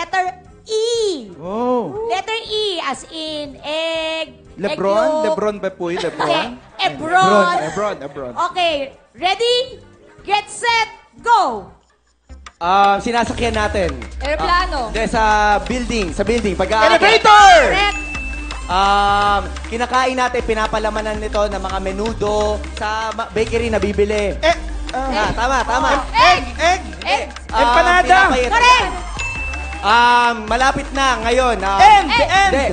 letter E. Oh. Letter E, as in egg, Lebron? egg yolk. Lebron ba po yun? Lebron? Okay, Ebron. Ebron. Okay, ready? Get set, go! Sinasakyan natin. Aeroplano. Hindi, sa building. Pag-aakyat. Elevator! Correct. Kinakain natin, pinapalamanan nito ng mga menudo sa bakery na bibili. Tama. Egg. Empanada! Correct. Malapit na ngayon. End! Hindi,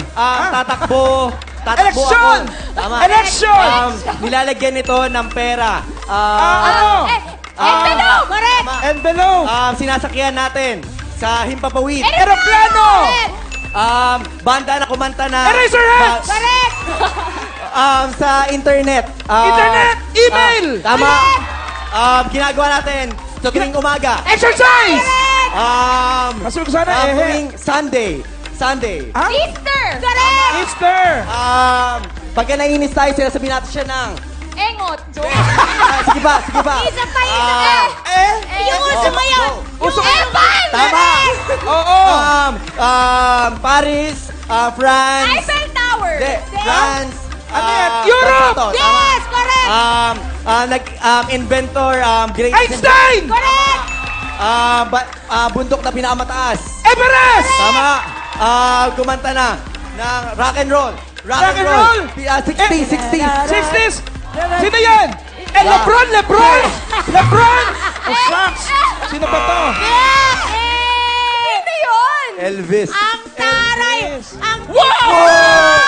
tatakbo Election! ako. Tama. Election! Nilalagyan nito ng pera. Ano? Envelope. Correct. Envelope! Sinasakyan natin sa himpapawid. Aeroplano! Banda na kumanta na. Eraserheads! Correct. Sa internet. Internet! Email! Tama. Ginagawa natin sa tuwing umaga. Exercise! Tuwing Sana Sunday. Ha? Easter. Correct. Easter! Pagka naiinis tayo, sinasabihin natin siya ng... Engot. Sige ba? Isa pa. Yung uso mo yun. Uso- Evan. Tama. Oo! Paris, France. Eiffel Tower. Hindi, France. Ano yan? Europe! Tama. Yes, correct. Inventor, Great Einstein! Correct. bundok na pinakamataas. Everest! Tama. Kumanta na ng rock and roll. Rock and roll! 60s. 60s! Sino yan? Lebron! Lebron! Oh, shucks! Sino ba to? Sino yun? Elvis. Ang taray. Ang Wow!